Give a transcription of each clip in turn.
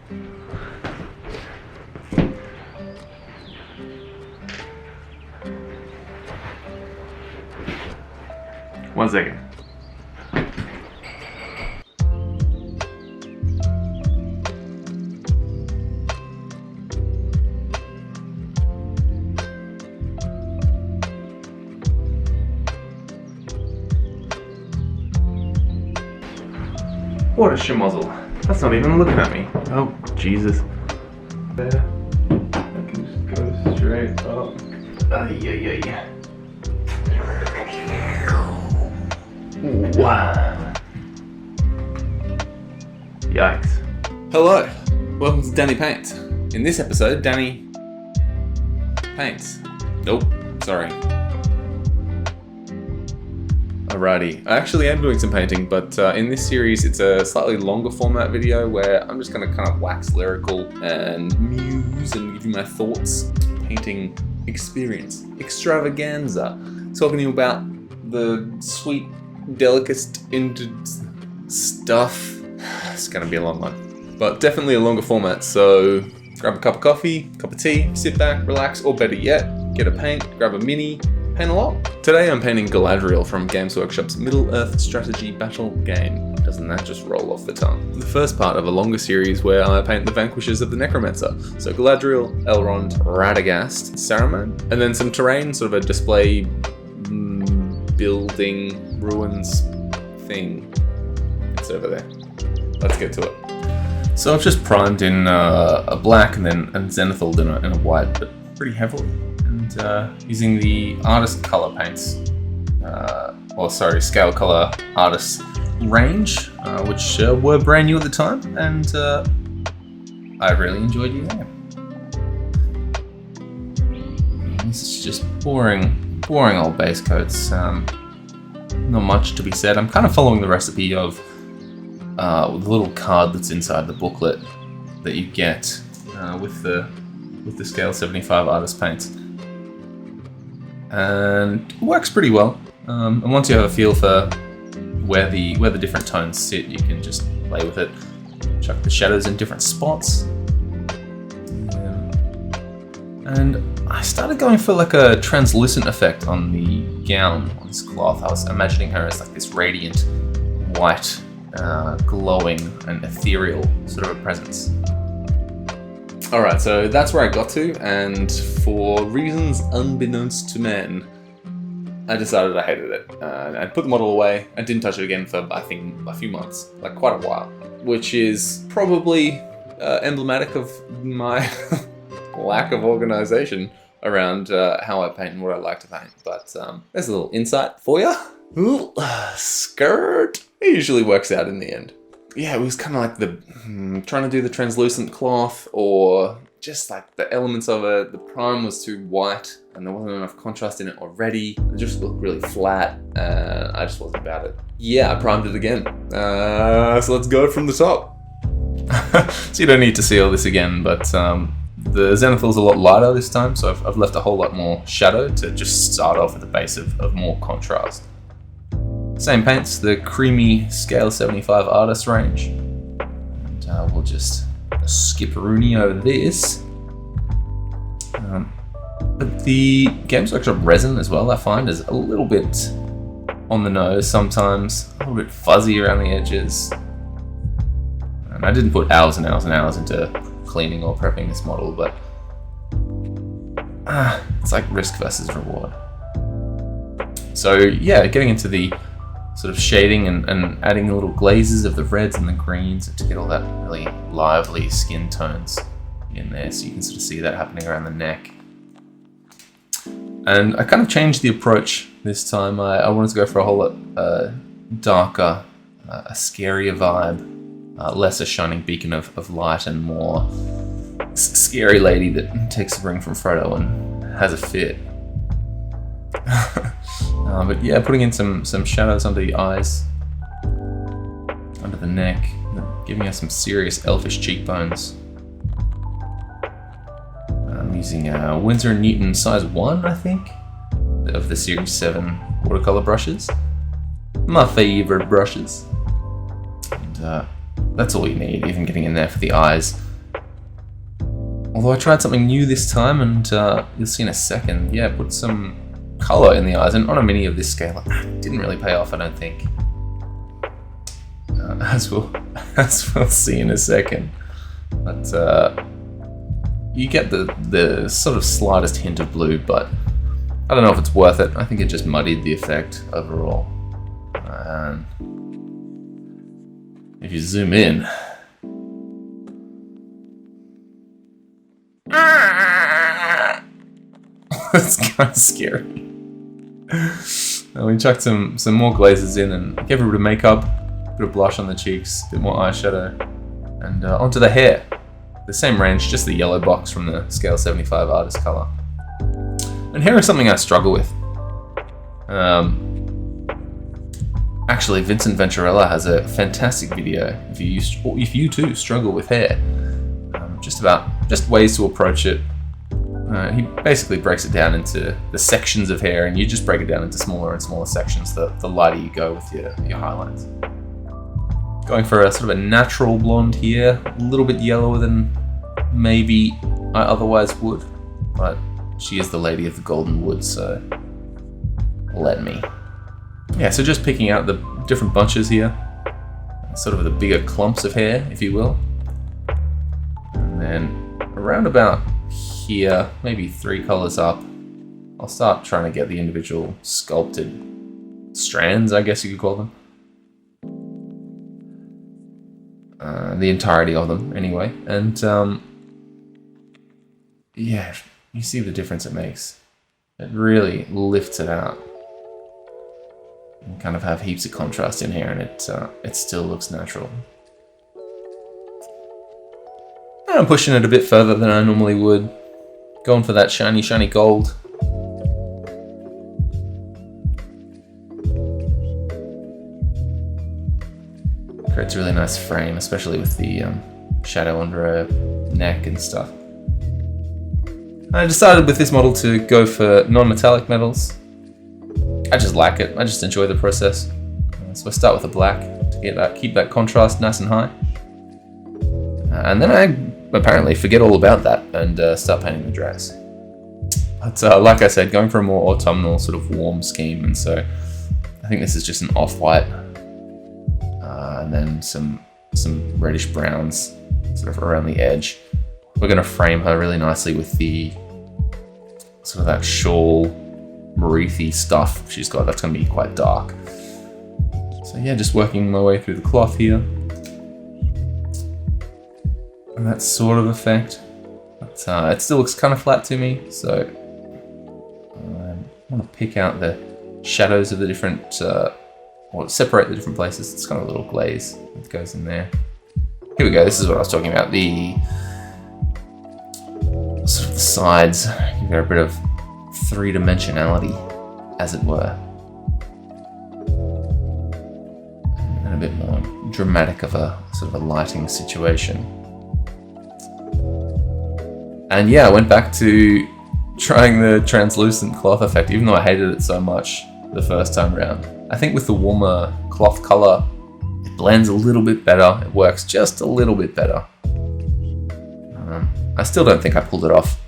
One second. What a schmozzle. That's not even looking at me. Oh, Jesus. There. I can just go straight up. Ay. Wow. Yikes. Hello, welcome to Danny Paints. In this episode, Danny paints. Nope, sorry. Alrighty, I actually am doing some painting, but in this series it's a slightly longer format video where I'm just going to kind of wax lyrical and muse and give you my thoughts. Painting experience, extravaganza. Talking to you about the sweet, delicate stuff. It's going to be a long one, but definitely a longer format, so grab a cup of coffee, cup of tea, sit back, relax, or better yet, get a paint, grab a mini, paint along. Today I'm painting Galadriel from Games Workshop's Middle-earth strategy battle game. Doesn't that just roll off the tongue? The first part of a longer series where I paint the Vanquishers of the Necromancer. So Galadriel, Elrond, Radagast, Saruman, and then some terrain, sort of a display building ruins thing. It's over there. Let's get to it. So I've just primed in a black and then zenithal in a white, but pretty heavily. And using the artist color paints, scale color artist range, which were brand new at the time, and I really enjoyed using them. This is just boring old base coats. Not much to be said. I'm kind of following the recipe of the little card that's inside the booklet that you get with the scale 75 artist paints. And it works pretty well. And once you have a feel for where the different tones sit, you can just play with it. Chuck the shadows in different spots. And I started going for like a translucent effect on the gown on this cloth. I was imagining her as like this radiant, white, glowing and ethereal sort of a presence. Alright, so that's where I got to, and for reasons unbeknownst to men, I decided I hated it. I put the model away. I didn't touch it again for, I think, a few months, like quite a while, which is probably emblematic of my lack of organization around how I paint and what I like to paint. But there's a little insight for you. Ooh, skirt. It usually works out in the end. Yeah, it was kind of like trying to do the translucent cloth, or just like the elements of it. The prime was too white and there wasn't enough contrast in it already. It just looked really flat and I just wasn't about it. Yeah, I primed it again. So let's go from the top. So you don't need to see all this again, but the zenithal's a lot lighter this time, so I've left a whole lot more shadow to just start off at the base of more contrast. Same paints, the creamy scale 75 artist range. And we'll just skip Rooney over this. But the Games Workshop resin as well, I find, is a little bit on the nose sometimes, a little bit fuzzy around the edges. And I didn't put hours and hours and hours into cleaning or prepping this model, but it's like risk versus reward. So yeah, getting into the sort of shading and adding the little glazes of the reds and the greens to get all that really lively skin tones in there, so you can sort of see that happening around the neck. And I kind of changed the approach this time. I wanted to go for a whole lot darker, a scarier vibe, less a shining beacon of light and more scary lady that takes a ring from Frodo and has a fit. But yeah, putting in some shadows under the eyes, under the neck, giving us some serious elfish cheekbones. I'm using Winsor and Newton size 1, I think, of the Series 7 watercolor brushes. My favorite brushes. And that's all you need, even getting in there for the eyes. Although I tried something new this time, and you'll see in a second. Yeah, put some colour in the eyes, and on a mini of this scale, it didn't really pay off, I don't think. As we'll see in a second. But you get the sort of slightest hint of blue, but I don't know if it's worth it. I think it just muddied the effect overall. And if you zoom in, that's kind of scary. We chucked some more glazes in and gave a bit of makeup, a bit of blush on the cheeks, a bit more eyeshadow, and onto the hair. The same range, just the yellow box from the Scale 75 artist color. And hair is something I struggle with. Actually, Vincent Venturella has a fantastic video if you too struggle with hair. Just ways to approach it. He basically breaks it down into the sections of hair, and you just break it down into smaller and smaller sections the lighter you go with your highlights. Going for a sort of a natural blonde here, a little bit yellower than maybe I otherwise would, but she is the lady of the golden wood, so let me. Yeah, so just picking out the different bunches here, sort of the bigger clumps of hair, if you will. And then around about here, maybe 3 colors up, I'll start trying to get the individual sculpted strands, I guess you could call them. The entirety of them, anyway. And yeah, you see the difference it makes. It really lifts it out. You kind of have heaps of contrast in here, and it still looks natural. And I'm pushing it a bit further than I normally would. Going for that shiny, shiny gold. Creates a really nice frame, especially with the shadow under her neck and stuff. I decided with this model to go for non-metallic metals. I just like it. I just enjoy the process. So I start with the black to keep that contrast nice and high. And then I apparently forget all about that and start painting the dress. But like I said, going for a more autumnal sort of warm scheme, and so I think this is just an off-white. And then some reddish browns sort of around the edge. We're going to frame her really nicely with the sort of that shawl, wreathy stuff she's got. That's going to be quite dark. So yeah, just working my way through the cloth here. And that sort of effect. But it still looks kind of flat to me, so I want to pick out the shadows of the different or separate the different places. It's kind of a little glaze that goes in there. Here we go, this is what I was talking about. The sort of the sides give it a bit of three-dimensionality, as it were. And a bit more dramatic of a sort of a lighting situation. And yeah, I went back to trying the translucent cloth effect, even though I hated it so much the first time around. I think with the warmer cloth color, it blends a little bit better. It works just a little bit better. I still don't think I pulled it off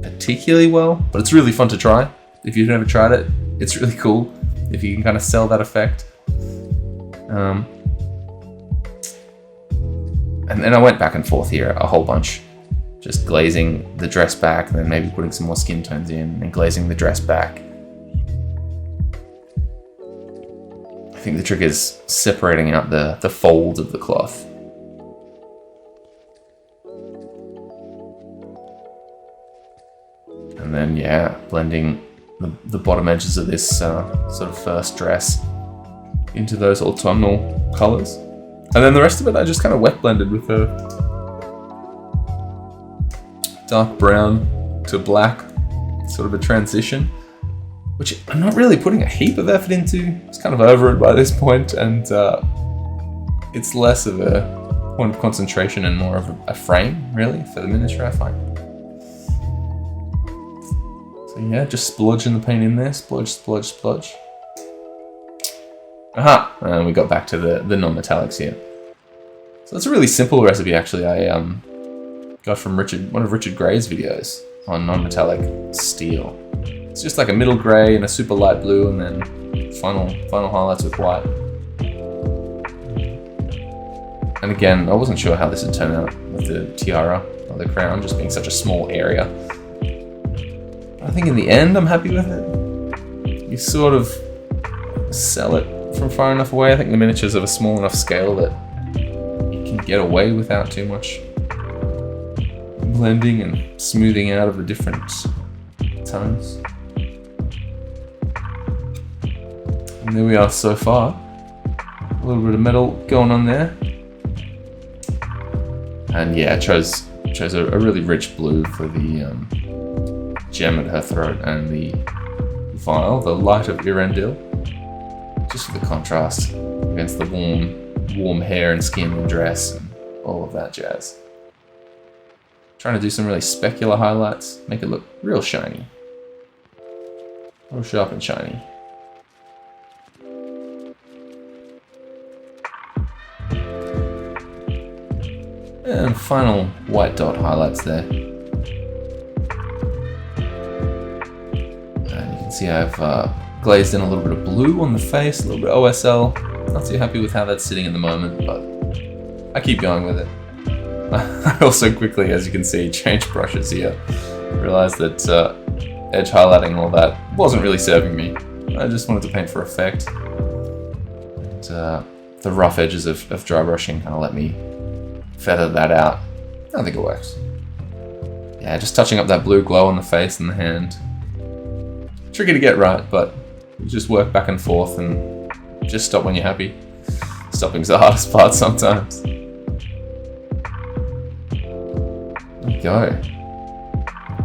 particularly well, but it's really fun to try. If you've never tried it, it's really cool if you can kind of sell that effect. And then I went back and forth here a whole bunch. Just glazing the dress back, and then maybe putting some more skin tones in, and glazing the dress back. I think the trick is separating out the folds of the cloth. And then, yeah, blending the bottom edges of this sort of first dress into those autumnal colors. And then the rest of it I just kind of wet blended with a dark brown to black, sort of a transition, which I'm not really putting a heap of effort into. It's kind of over it by this point, and it's less of a point of concentration and more of a frame, really, for the miniature, I find. So yeah, just splodging the paint in there, splodge, splodge, splodge. Aha! And we got back to the non-metallics here. So it's a really simple recipe, actually. I Got from one of Richard Gray's videos on non-metallic steel. It's just like a middle grey and a super light blue, and then final highlights with white. And again, I wasn't sure how this would turn out with the tiara or the crown just being such a small area. I think in the end, I'm happy with it. You sort of sell it from far enough away. I think the miniatures of a small enough scale that you can get away without too much blending and smoothing out of the different tones. And there we are so far. A little bit of metal going on there. And yeah, I chose a really rich blue for the gem at her throat and the vial, the light of Irendil, just for the contrast against the warm hair and skin and dress and all of that jazz. Trying to do some really specular highlights, make it look real shiny. Real sharp and shiny. And final white dot highlights there. And you can see I've glazed in a little bit of blue on the face, a little bit of OSL. Not too happy with how that's sitting at the moment, but I keep going with it. I also quickly, as you can see, changed brushes here. Realized that edge highlighting and all that wasn't really serving me. I just wanted to paint for effect. And the rough edges of dry brushing kind of let me feather that out. I think it works. Yeah, just touching up that blue glow on the face and the hand. Tricky to get right, but you just work back and forth and just stop when you're happy. Stopping's the hardest part sometimes. There you go.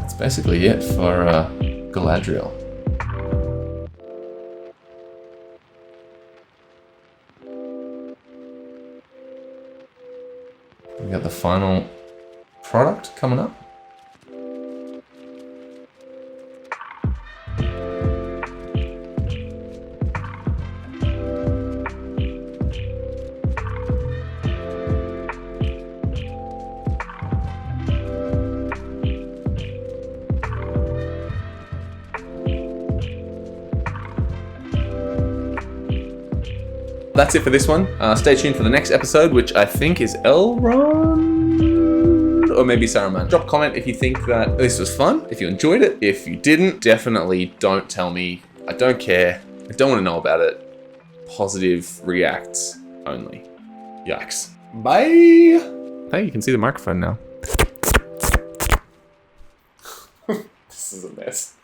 That's basically it for Galadriel. We got the final product coming up. That's it for this one. Stay tuned for the next episode, which I think is Elrond or maybe Saruman. Drop a comment if you think that this was fun, if you enjoyed it. If you didn't, definitely don't tell me. I don't care. I don't want to know about it. Positive reacts only. Yikes. Bye. Hey, you can see the microphone now. This is a mess.